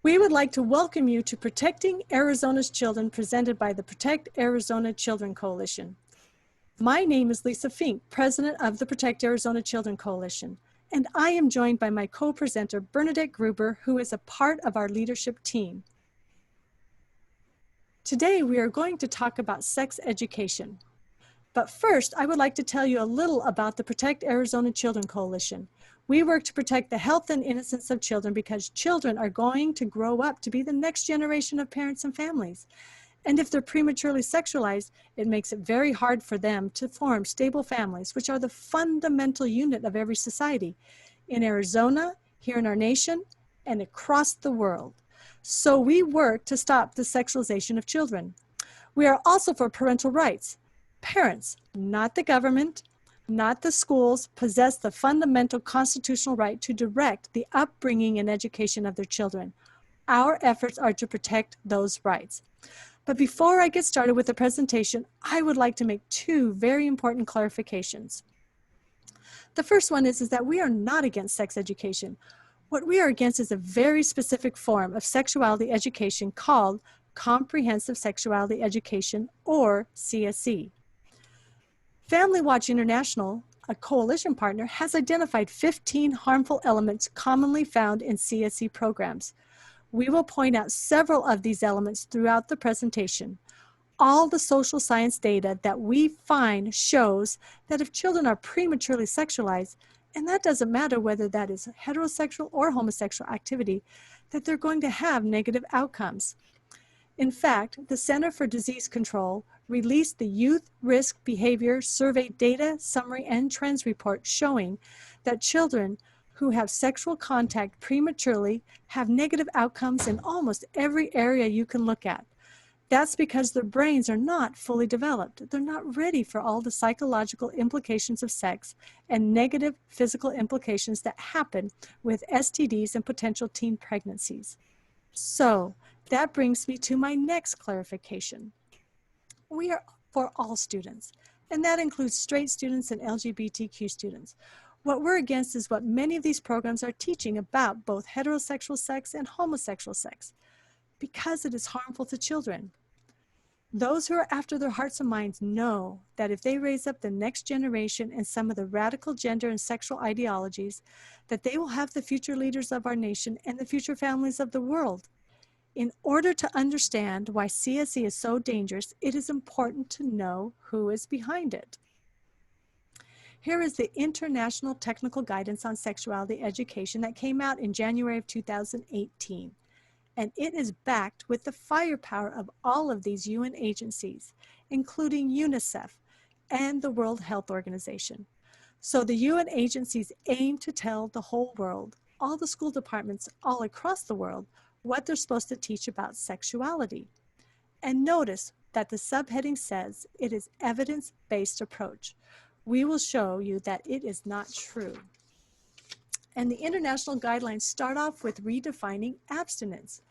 We would like to welcome you to Protecting Arizona's Children, presented by the Protect Arizona Children Coalition. My name is Lisa Fink, president of the Protect Arizona Children Coalition, and I am joined by my co-presenter, Bernadette Gruber, who is a part of our leadership team. Today, we are going to talk about sex education. But first, I would like to tell you a little about the Protect Arizona Children Coalition. We work to protect the health and innocence of children because children are going to grow up to be the next generation of parents and families. And if they're prematurely sexualized, it makes it very hard for them to form stable families, which are the fundamental unit of every society in Arizona, here in our nation, and across the world. So we work to stop the sexualization of children. We are also for parental rights. Parents, not the government, not the schools, possess the fundamental constitutional right to direct the upbringing and education of their children. Our efforts are to protect those rights. But before I get started with the presentation, I would like to make two very important clarifications. The first one is that we are not against sex education. What we are against is a very specific form of sexuality education called Comprehensive Sexuality Education, or CSE. Family Watch International, a coalition partner, has identified 15 harmful elements commonly found in CSE programs. We will point out several of these elements throughout the presentation. All the social science data that we find shows that if children are prematurely sexualized, and that doesn't matter whether that is heterosexual or homosexual activity, that they're going to have negative outcomes. In fact, the Center for Disease Control released the Youth Risk Behavior Survey Data Summary and Trends Report showing that children who have sexual contact prematurely have negative outcomes in almost every area you can look at. That's because their brains are not fully developed. They're not ready for all the psychological implications of sex and negative physical implications that happen with STDs and potential teen pregnancies. So that brings me to my next clarification. We are for all students, and that includes straight students and LGBTQ students. What we're against is what many of these programs are teaching about both heterosexual sex and homosexual sex, because it is harmful to children. Those who are after their hearts and minds know that if they raise up the next generation in some of the radical gender and sexual ideologies, that they will have the future leaders of our nation and the future families of the world. In order to understand why CSE is so dangerous, it is important to know who is behind it. Here is the International Technical Guidance on Sexuality Education that came out in January of 2018. And it is backed with the firepower of all of these UN agencies, including UNICEF and the World Health Organization. So the UN agencies aim to tell the whole world, all the school departments all across the world, what they're supposed to teach about sexuality. And notice that the subheading says it is evidence-based approach. We will show you that it is not true. And the international guidelines start off with redefining abstinence.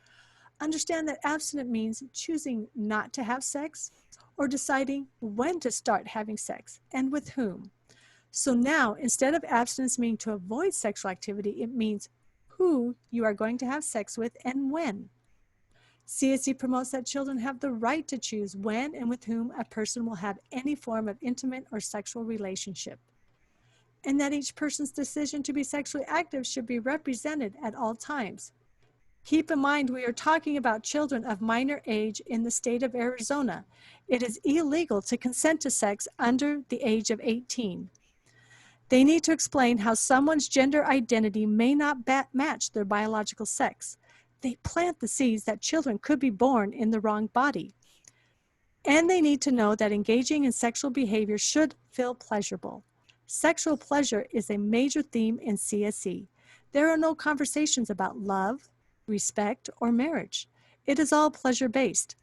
Understand that abstinent means choosing not to have sex or deciding when to start having sex and with whom. So now, instead of abstinence meaning to avoid sexual activity, it means who you are going to have sex with and when. CSE promotes that children have the right to choose when and with whom a person will have any form of intimate or sexual relationship, and that each person's decision to be sexually active should be represented at all times. Keep in mind, we are talking about children of minor age in the state of Arizona. It is illegal to consent to sex under the age of 18. They need to explain how someone's gender identity may not match their biological sex. They plant the seeds that children could be born in the wrong body. And they need to know that engaging in sexual behavior should feel pleasurable. Sexual pleasure is a major theme in CSE. There are no conversations about love, respect, or marriage. It is all pleasure-based.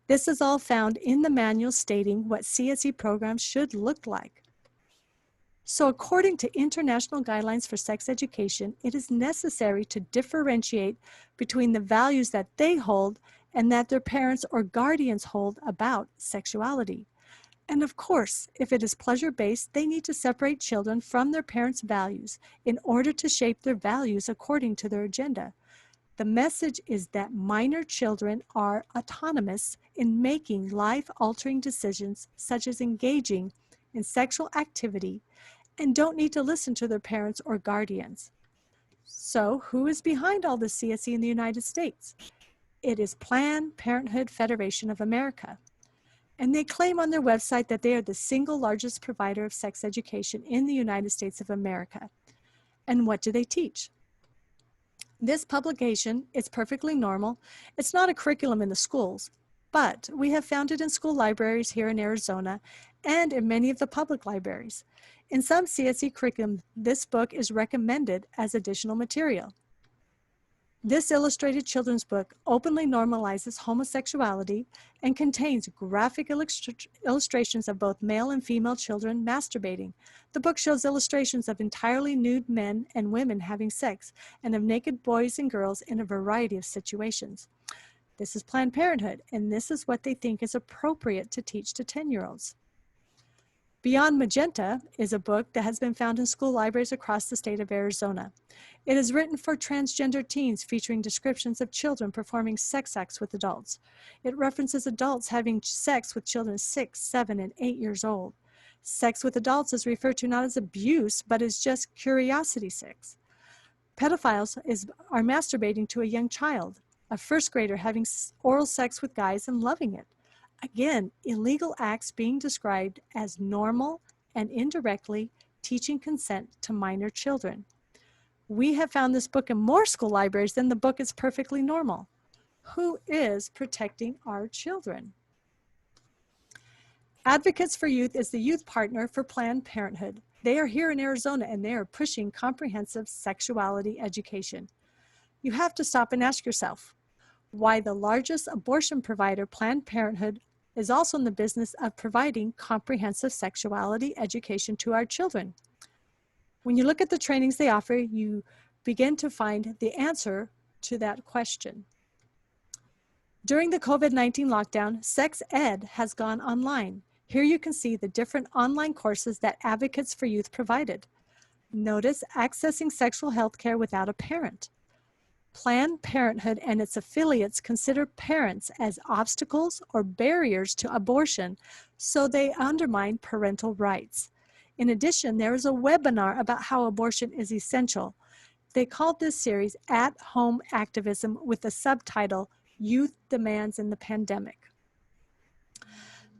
This is all found in the manual stating what CSE programs should look like. So according to international guidelines for sex education, it is necessary to differentiate between the values that they hold and that their parents or guardians hold about sexuality. And of course, if it is pleasure-based, they need to separate children from their parents' values in order to shape their values according to their agenda. The message is that minor children are autonomous in making life-altering decisions, such as engaging in sexual activity, and don't need to listen to their parents or guardians. So, who is behind all this CSE in the United States? It is Planned Parenthood Federation of America. And they claim on their website that they are the single largest provider of sex education in the United States of America. And what do they teach? This publication is perfectly normal. It's not a curriculum in the schools, but we have found it in school libraries here in Arizona and in many of the public libraries. In some CSE curriculum, this book is recommended as additional material. This illustrated children's book openly normalizes homosexuality and contains graphic illustrations of both male and female children masturbating. The book shows illustrations of entirely nude men and women having sex and of naked boys and girls in a variety of situations. This is Planned Parenthood, and this is what they think is appropriate to teach to 10-year-olds. Beyond Magenta is a book that has been found in school libraries across the state of Arizona. It is written for transgender teens, featuring descriptions of children performing sex acts with adults. It references adults having sex with children 6, 7, and 8 years old. Sex with adults is referred to not as abuse, but as just curiosity sex. Pedophiles are masturbating to a young child, a first grader having oral sex with guys and loving it. Again, illegal acts being described as normal and indirectly teaching consent to minor children. We have found this book in more school libraries than the book is perfectly normal. Who is protecting our children? Advocates for Youth is the youth partner for Planned Parenthood. They are here in Arizona and they are pushing comprehensive sexuality education. You have to stop and ask yourself, why the largest abortion provider, Planned Parenthood, is also in the business of providing comprehensive sexuality education to our children. When you look at the trainings they offer, you begin to find the answer to that question. During the COVID-19 lockdown, sex ed has gone online. Here you can see the different online courses that Advocates for Youth provided. Notice accessing sexual health care without a parent. Planned Parenthood and its affiliates consider parents as obstacles or barriers to abortion, so they undermine parental rights. In addition, there is a webinar about how abortion is essential. They called this series At Home Activism with the subtitle Youth Demands in the Pandemic.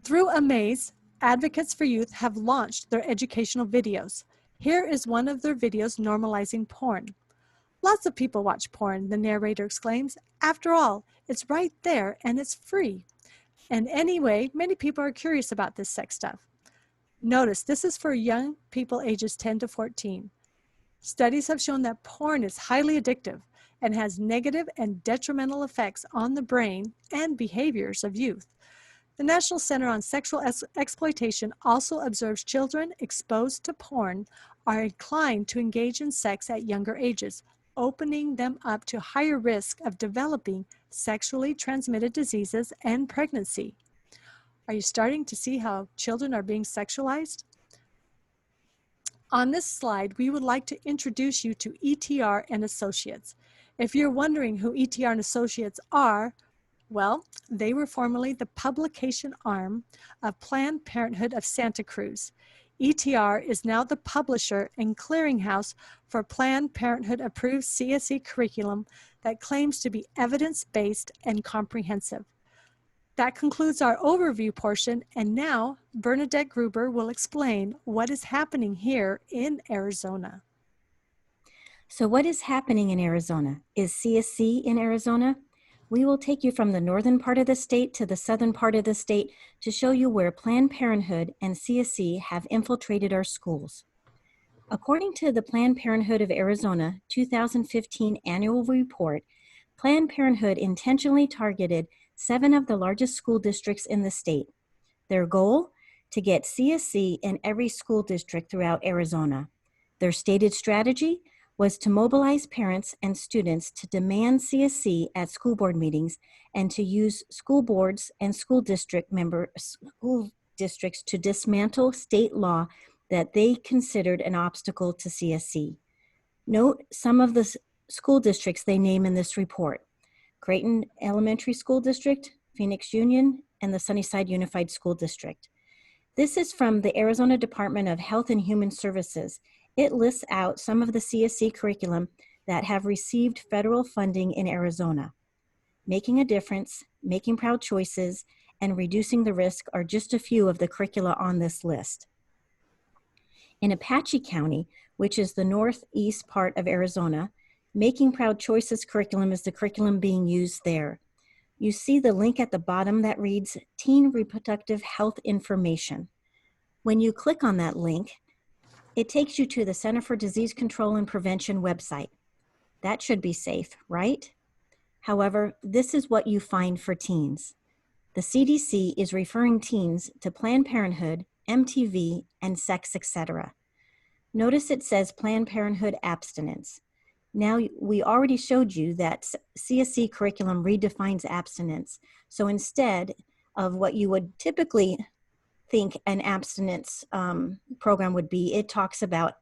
Through Amaze, Advocates for Youth have launched their educational videos. Here is one of their videos normalizing porn. Lots of people watch porn, the narrator exclaims. After all, it's right there and it's free. And anyway, many people are curious about this sex stuff. Notice this is for young people ages 10 to 14. Studies have shown that porn is highly addictive and has negative and detrimental effects on the brain and behaviors of youth. The National Center on Sexual Exploitation also observes children exposed to porn are inclined to engage in sex at younger ages, opening them up to higher risk of developing sexually transmitted diseases and pregnancy. Are you starting to see how children are being sexualized? On this slide, we would like to introduce you to ETR and Associates. If you're wondering who ETR and Associates are, well, they were formerly the publication arm of Planned Parenthood of Santa Cruz. ETR is now the publisher and clearinghouse for Planned Parenthood approved CSE curriculum that claims to be evidence-based and comprehensive. That concludes our overview portion, and now Bernadette Gruber will explain what is happening here in Arizona. So what is happening in Arizona? Is CSE in Arizona? We will take you from the northern part of the state to the southern part of the state to show you where Planned Parenthood and CSE have infiltrated our schools. According to the Planned Parenthood of Arizona 2015 annual report, Planned Parenthood intentionally targeted 7 of the largest school districts in the state. Their goal? To get CSE in every school district throughout Arizona. Their stated strategy was to mobilize parents and students to demand CSE at school board meetings and to use school boards and school districts to dismantle state law that they considered an obstacle to CSE. Note some of the school districts they name in this report: Creighton Elementary School District, Phoenix Union, and the Sunnyside Unified School District. This is from the Arizona Department of Health and Human Services. It lists out some of the CSE curriculum that have received federal funding in Arizona. Making a Difference, Making Proud Choices, and Reducing the Risk are just a few of the curricula on this list. In Apache County, which is the northeast part of Arizona, Making Proud Choices curriculum is the curriculum being used there. You see the link at the bottom that reads Teen Reproductive Health Information. When you click on that link, it takes you to the Center for Disease Control and Prevention website. That should be safe, right? However, this is what you find for teens. The CDC is referring teens to Planned Parenthood, MTV, and sex, etc. Notice it says Planned Parenthood abstinence. Now, we already showed you that CSE curriculum redefines abstinence. So instead of what you would typically think an abstinence program would be, it talks about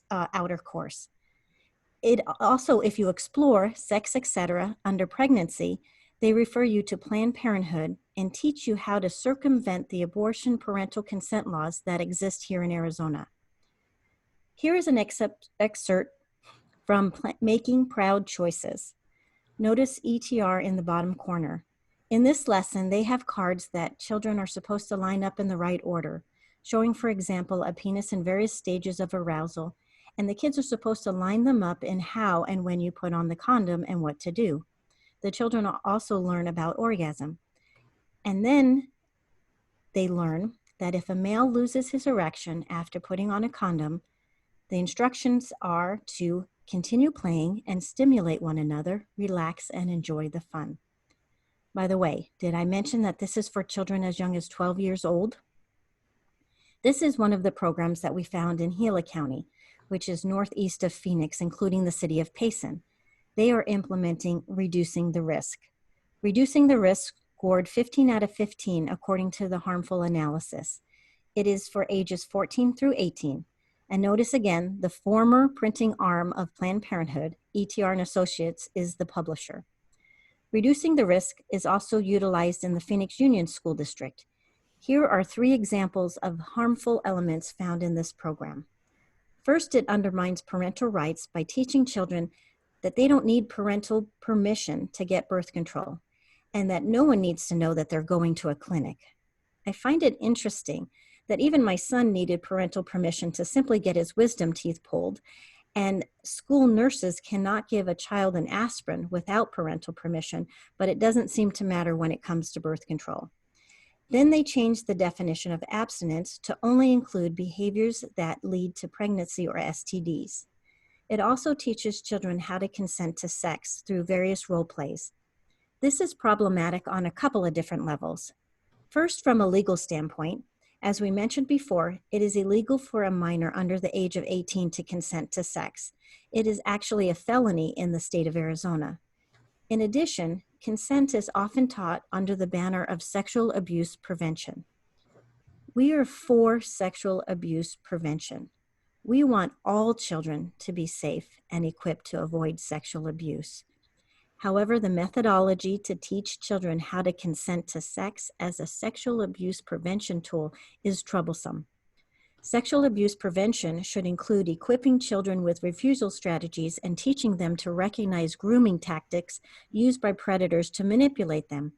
outer course. It also, if you explore sex, etc., under pregnancy, they refer you to Planned Parenthood and teach you how to circumvent the abortion parental consent laws that exist here in Arizona. Here is an excerpt from Making Proud Choices. Notice ETR in the bottom corner. In this lesson, they have cards that children are supposed to line up in the right order, showing, for example, a penis in various stages of arousal, and the kids are supposed to line them up in how and when you put on the condom and what to do. The children also learn about orgasm. And then they learn that if a male loses his erection after putting on a condom, the instructions are to continue playing and stimulate one another, relax, and enjoy the fun. By the way, did I mention that this is for children as young as 12 years old? This is one of the programs that we found in Gila County, which is northeast of Phoenix, including the city of Payson. They are implementing Reducing the Risk. Reducing the Risk scored 15 out of 15 according to the harmful analysis. It is for ages 14 through 18. And notice again, the former printing arm of Planned Parenthood, ETR and Associates, is the publisher. Reducing the Risk is also utilized in the Phoenix Union School District. Here are 3 examples of harmful elements found in this program. First, it undermines parental rights by teaching children that they don't need parental permission to get birth control, and that no one needs to know that they're going to a clinic. I find it interesting that even my son needed parental permission to simply get his wisdom teeth pulled, and school nurses cannot give a child an aspirin without parental permission, but it doesn't seem to matter when it comes to birth control. Then they changed the definition of abstinence to only include behaviors that lead to pregnancy or STDs. It also teaches children how to consent to sex through various role plays. This is problematic on a couple of different levels. First, from a legal standpoint, as we mentioned before, it is illegal for a minor under the age of 18 to consent to sex. It is actually a felony in the state of Arizona. In addition, consent is often taught under the banner of sexual abuse prevention. We are for sexual abuse prevention. We want all children to be safe and equipped to avoid sexual abuse. However, the methodology to teach children how to consent to sex as a sexual abuse prevention tool is troublesome. Sexual abuse prevention should include equipping children with refusal strategies and teaching them to recognize grooming tactics used by predators to manipulate them,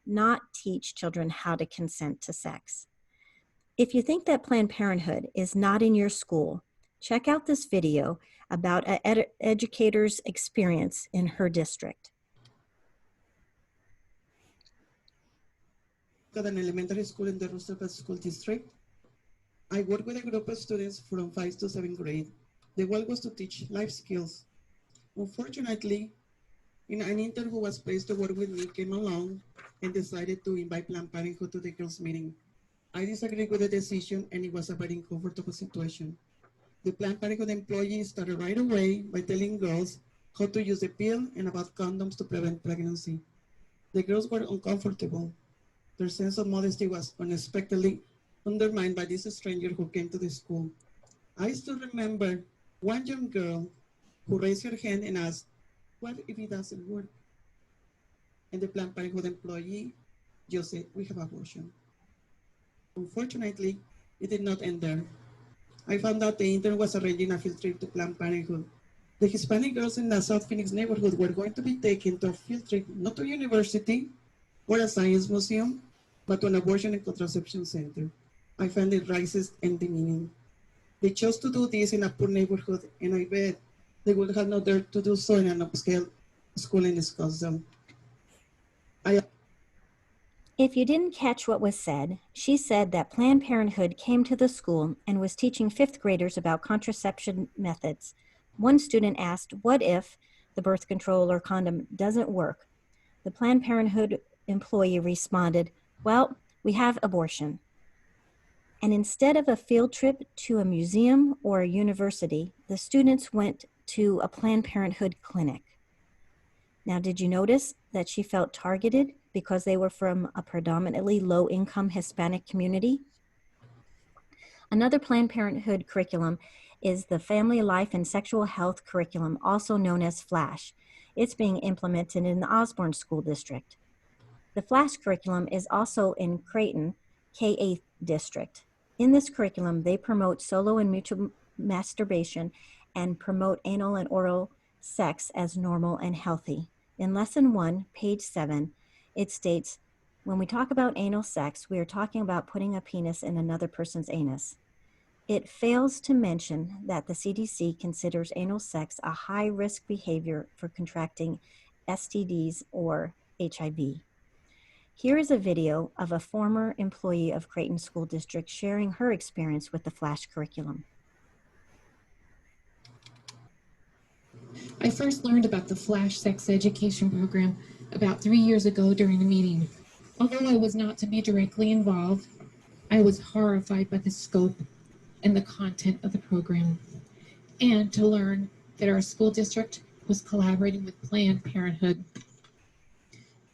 not teach children how to consent to sex. If you think that Planned Parenthood is not in your school, check out this video about an educator's experience in her district. At an elementary school in the Roosterville School District, I work with a group of students from 5th to 7th grade. The goal was to teach life skills. Unfortunately, an intern who was placed to work with me came along and decided to invite Planned Parenthood to the girls' meeting. I disagreed with the decision, and it was a very uncomfortable situation. The Planned Parenthood employee started right away by telling girls how to use the pill and about condoms to prevent pregnancy. The girls were uncomfortable. Their sense of modesty was unexpectedly undermined by this stranger who came to the school. I still remember one young girl who raised her hand and asked, What if it doesn't work? And the Planned Parenthood employee just said, we have abortion. Unfortunately, it did not end there. I found out the intern was arranging a field trip to Planned Parenthood. The Hispanic girls in the South Phoenix neighborhood were going to be taken to a field trip, not to a university or a science museum, but to an abortion and contraception center. I found it racist and demeaning. They chose to do this in a poor neighborhood, and I bet they would have no dare to do so in an upscale school in Scottsdale. If you didn't catch what was said, she said that Planned Parenthood came to the school and was teaching fifth graders about contraception methods. One student asked, what if the birth control or condom doesn't work? The Planned Parenthood employee responded, well, we have abortion. And instead of a field trip to a museum or a university, the students went to a Planned Parenthood clinic. Now, did you notice that she felt targeted because they were from a predominantly low-income Hispanic community? Another Planned Parenthood curriculum is the Family Life and Sexual Health Curriculum, also known as FLASH. It's being implemented in the Osborne School District. The FLASH curriculum is also in Creighton, K-8 district. In this curriculum, they promote solo and mutual masturbation and promote anal and oral sex as normal and healthy. In lesson 1, page 7, it states, when we talk about anal sex, we are talking about putting a penis in another person's anus. It fails to mention that the CDC considers anal sex a high-risk behavior for contracting STDs or HIV. Here is a video of a former employee of Creighton School District sharing her experience with the FLASH curriculum. I first learned about the FLASH sex education program about 3 years ago during a meeting. Although I was not to be directly involved, I was horrified by the scope and the content of the program, and to learn that our school district was collaborating with Planned Parenthood.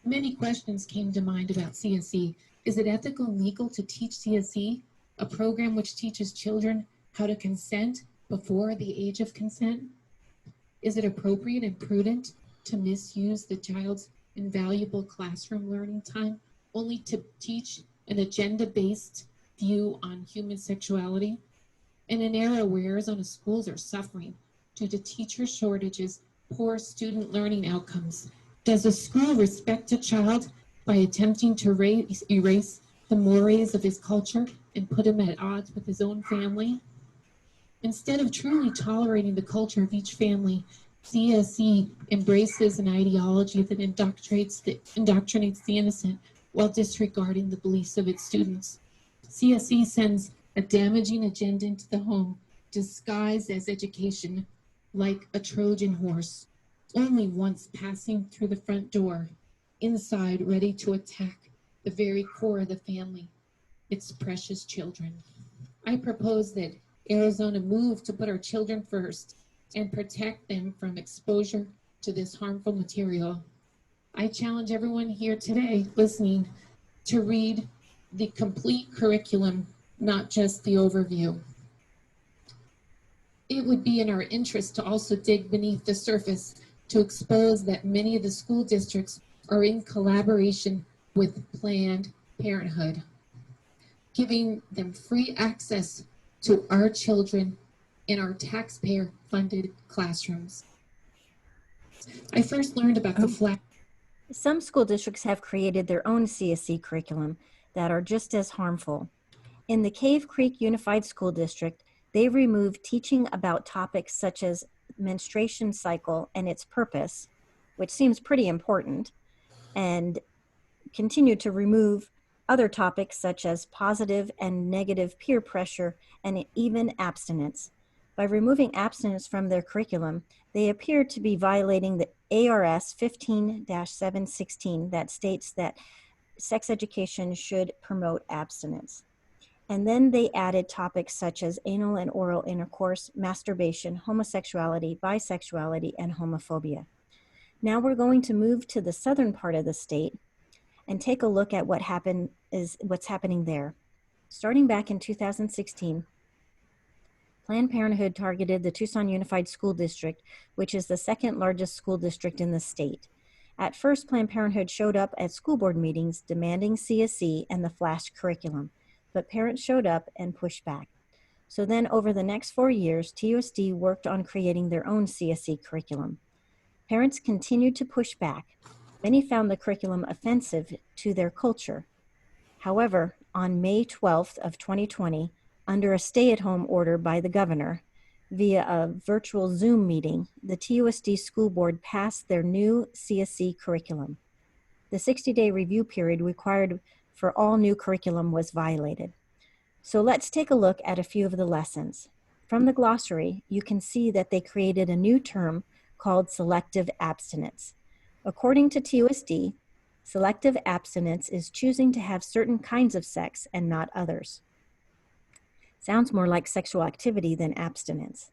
Many questions came to mind about CSE. Is it ethical and legal to teach CSE, a program which teaches children how to consent before the age of consent? Is it appropriate and prudent to misuse the child's invaluable classroom learning time only to teach an agenda-based view on human sexuality? In an era where Arizona schools are suffering due to teacher shortages, poor student learning outcomes, does a school respect a child by attempting to erase the mores of his culture and put him at odds with his own family? Instead of truly tolerating the culture of each family, CSE embraces an ideology that indoctrinates the innocent while disregarding the beliefs of its students. CSE sends a damaging agenda into the home, disguised as education, like a Trojan horse, only once passing through the front door, inside ready to attack the very core of the family, its precious children. I propose that Arizona move to put our children first and protect them from exposure to this harmful material. I challenge everyone here today listening to read the complete curriculum, not just the overview. It would be in our interest to also dig beneath the surface to expose that many of the school districts are in collaboration with Planned Parenthood, giving them free access to our children in our taxpayer-funded classrooms. I first learned about the FLASH. Some school districts have created their own CSE curriculum that are just as harmful. In the Cave Creek Unified School District, they removed teaching about topics such as menstruation cycle and its purpose, which seems pretty important, and continued to remove other topics such as positive and negative peer pressure and even abstinence. By removing abstinence from their curriculum, they appear to be violating the ARS 15-716 that states that sex education should promote abstinence. And then they added topics such as anal and oral intercourse, masturbation, homosexuality, bisexuality, and homophobia. Now we're going to move to the southern part of the state and take a look at what's happening there. Starting back in 2016, Planned Parenthood targeted the Tucson Unified School District, which is the second largest school district in the state. At first, Planned Parenthood showed up at school board meetings demanding CSE and the flash curriculum, but parents showed up and pushed back. So then over the next 4 years, TUSD worked on creating their own CSE curriculum. Parents continued to push back. Many found the curriculum offensive to their culture. However, on May 12th of 2020, under a stay-at-home order by the governor, via a virtual Zoom meeting, the TUSD School Board passed their new CSE curriculum. The 60-day review period required for all new curriculum was violated. So let's take a look at a few of the lessons. From the glossary, you can see that they created a new term called selective abstinence. According to TUSD, selective abstinence is choosing to have certain kinds of sex and not others. Sounds more like sexual activity than abstinence.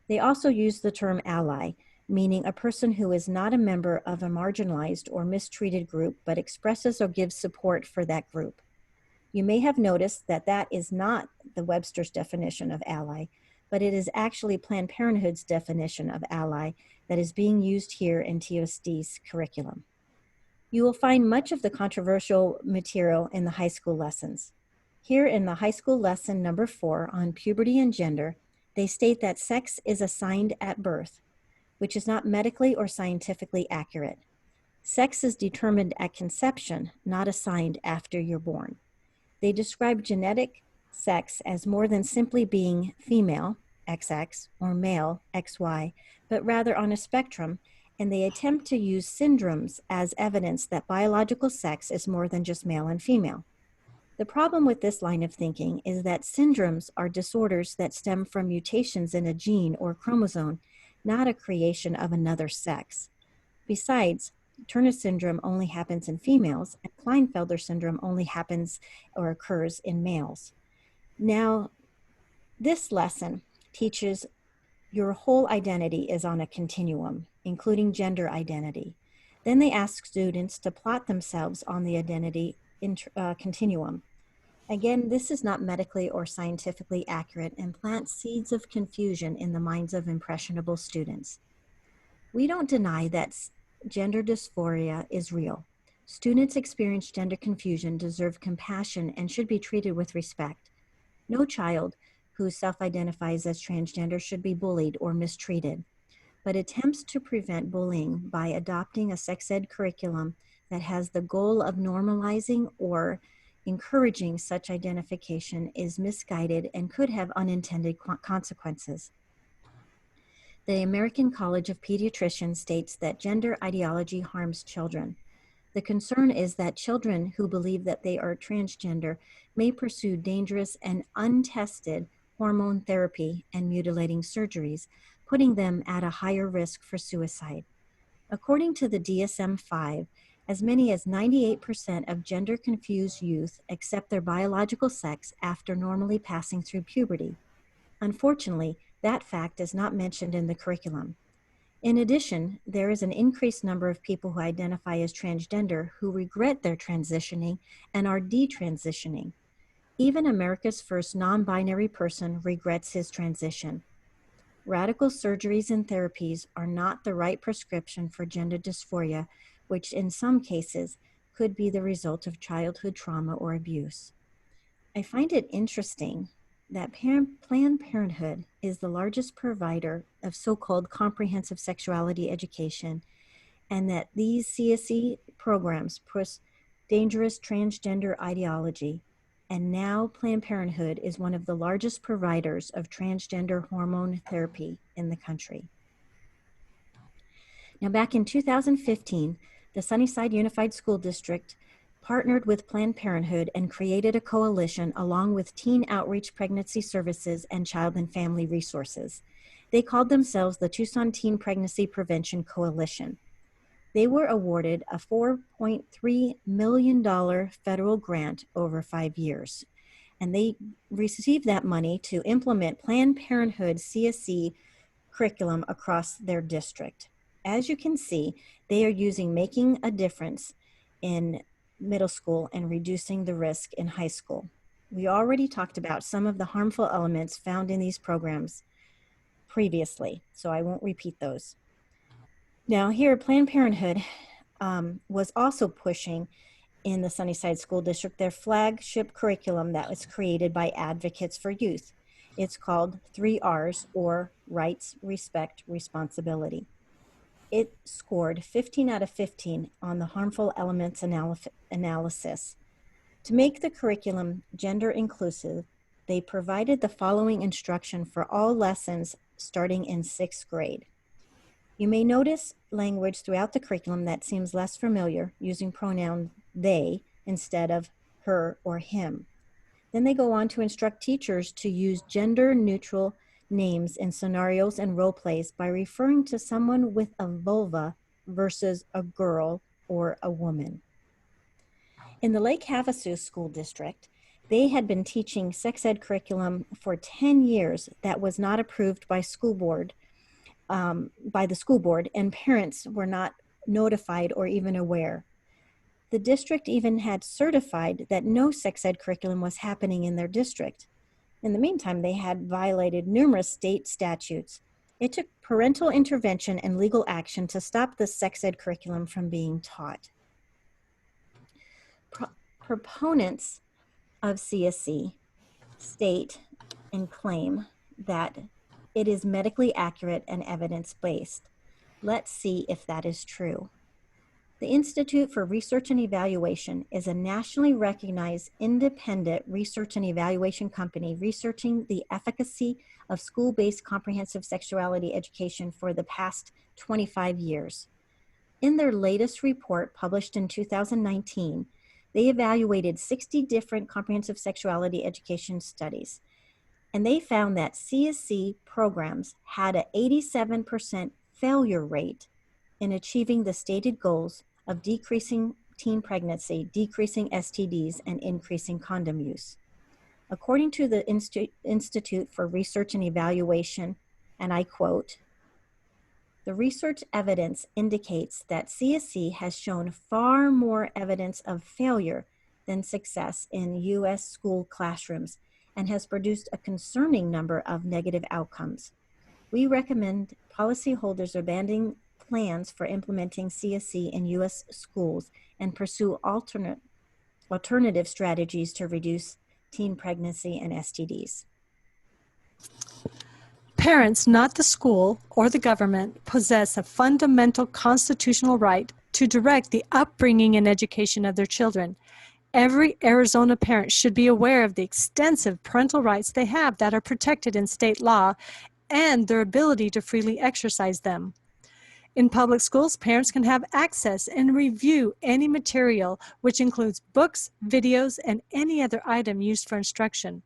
They also use the term ally, meaning a person who is not a member of a marginalized or mistreated group, but expresses or gives support for that group. You may have noticed that that is not the Webster's definition of ally, but it is actually Planned Parenthood's definition of ally that is being used here in TUSD's curriculum. You will find much of the controversial material in the high school lessons. Here in the high school lesson number 4 on puberty and gender, they state that sex is assigned at birth, which is not medically or scientifically accurate. Sex is determined at conception, not assigned after you're born. They describe genetic sex as more than simply being female, XX, or male, XY, but rather on a spectrum, and they attempt to use syndromes as evidence that biological sex is more than just male and female. The problem with this line of thinking is that syndromes are disorders that stem from mutations in a gene or chromosome, not a creation of another sex. Besides, Turner syndrome only happens in females, and Klinefelter syndrome only happens or occurs in males. Now, this lesson teaches your whole identity is on a continuum, including gender identity. Then they ask students to plot themselves on the identity continuum. Again, this is not medically or scientifically accurate and plants seeds of confusion in the minds of impressionable students. We don't deny that gender dysphoria is real. Students experience gender confusion deserve compassion and should be treated with respect. No child who self-identifies as transgender should be bullied or mistreated, but attempts to prevent bullying by adopting a sex ed curriculum that has the goal of normalizing or encouraging such identification is misguided and could have unintended consequences. The American College of Pediatricians states that gender ideology harms children. The concern is that children who believe that they are transgender may pursue dangerous and untested hormone therapy and mutilating surgeries, putting them at a higher risk for suicide. According to the DSM-5, as many as 98% of gender-confused youth accept their biological sex after normally passing through puberty. Unfortunately, that fact is not mentioned in the curriculum. In addition, there is an increased number of people who identify as transgender who regret their transitioning and are detransitioning. Even America's first non-binary person regrets his transition. Radical surgeries and therapies are not the right prescription for gender dysphoria, which in some cases could be the result of childhood trauma or abuse. I find it interesting that Planned Parenthood is the largest provider of so-called comprehensive sexuality education, and that these CSE programs push dangerous transgender ideology, and now Planned Parenthood is one of the largest providers of transgender hormone therapy in the country. Now, back in 2015, the Sunnyside Unified School District partnered with Planned Parenthood and created a coalition along with Teen Outreach Pregnancy Services and Child and Family Resources. They called themselves the Tucson Teen Pregnancy Prevention Coalition. They were awarded a $4.3 million federal grant over 5 years, and they received that money to implement Planned Parenthood CSE curriculum across their district. As you can see, they are using Making a Difference in middle school and reducing the risk in high school. We already talked about some of the harmful elements found in these programs previously, so I won't repeat those. Now here, Planned Parenthood was also pushing in the Sunnyside School District their flagship curriculum that was created by Advocates for Youth. It's called 3Rs, or Rights, Respect, Responsibility. It scored 15 out of 15 on the harmful elements analysis. To make the curriculum gender inclusive, they provided the following instruction for all lessons starting in 6th grade. You may notice language throughout the curriculum that seems less familiar, using pronoun they instead of her or him. Then they go on to instruct teachers to use gender-neutral names in scenarios and role plays by referring to someone with a vulva versus a girl or a woman. In the Lake Havasu School District, they had been teaching sex ed curriculum for 10 years that was not approved by the school board, and parents were not notified or even aware. The district even had certified that no sex ed curriculum was happening in their district. In the meantime, they had violated numerous state statutes. It took parental intervention and legal action to stop the sex ed curriculum from being taught. Proponents of CSE state and claim that it is medically accurate and evidence-based. Let's see if that is true. The Institute for Research and Evaluation is a nationally recognized independent research and evaluation company researching the efficacy of school-based comprehensive sexuality education for the past 25 years. In their latest report published in 2019, they evaluated 60 different comprehensive sexuality education studies, and they found that CSE programs had an 87% failure rate in achieving the stated goals of decreasing teen pregnancy, decreasing STDs, and increasing condom use. According to the Institute for Research and Evaluation, and I quote, "The research evidence indicates that CSE has shown far more evidence of failure than success in U.S. school classrooms and has produced a concerning number of negative outcomes. We recommend policyholders abandon plans for implementing CSE in U.S. schools and pursue alternative strategies to reduce teen pregnancy and STDs." Parents, not the school or the government, possess a fundamental constitutional right to direct the upbringing and education of their children. Every Arizona parent should be aware of the extensive parental rights they have that are protected in state law and their ability to freely exercise them. In public schools, parents can have access and review any material, which includes books, videos, and any other item used for instruction.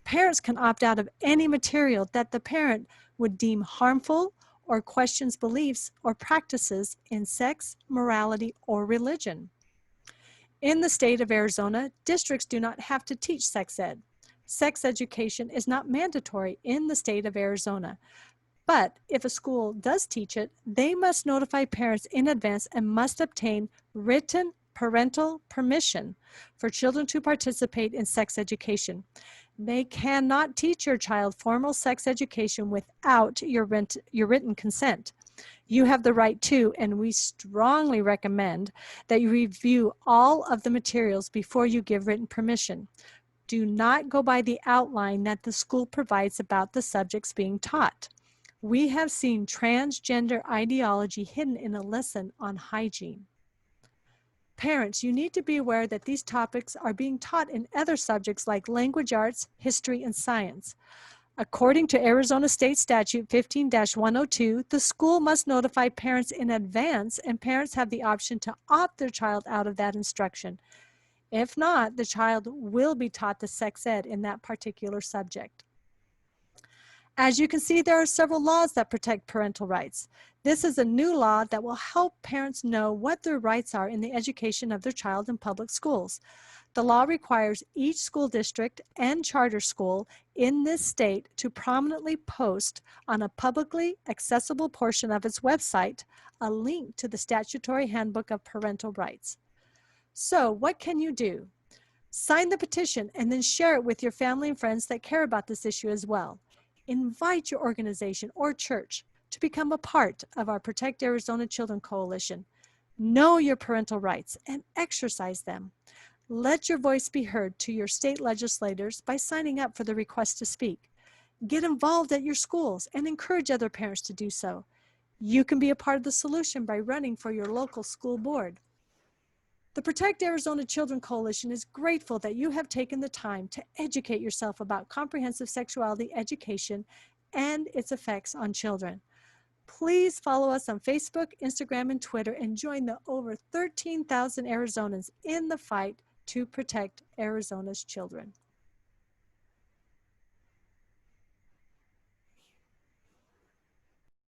Parents can opt out of any material that the parent would deem harmful or questions beliefs or practices in sex, morality, or religion. In the state of Arizona, districts do not have to teach sex ed. Sex education is not mandatory in the state of Arizona. But if a school does teach it, they must notify parents in advance and must obtain written parental permission for children to participate in sex education. They cannot teach your child formal sex education without your written consent. You have the right to, and we strongly recommend that you review all of the materials before you give written permission. Do not go by the outline that the school provides about the subjects being taught. We have seen transgender ideology hidden in a lesson on hygiene. Parents, you need to be aware that these topics are being taught in other subjects like language arts, history, and science. According to Arizona State Statute 15-102, the school must notify parents in advance, and parents have the option to opt their child out of that instruction. If not, the child will be taught the sex ed in that particular subject. As you can see, there are several laws that protect parental rights. This is a new law that will help parents know what their rights are in the education of their child in public schools. The law requires each school district and charter school in this state to prominently post on a publicly accessible portion of its website a link to the statutory handbook of parental rights. So what can you do? Sign the petition and then share it with your family and friends that care about this issue as well. Invite your organization or church to become a part of our Protect Arizona Children Coalition. Know your parental rights and exercise them. Let your voice be heard to your state legislators by signing up for the request to speak. Get involved at your schools and encourage other parents to do so. You can be a part of the solution by running for your local school board. The Protect Arizona Children Coalition is grateful that you have taken the time to educate yourself about comprehensive sexuality education and its effects on children. Please follow us on Facebook, Instagram, and Twitter and join the over 13,000 Arizonans in the fight to protect Arizona's children.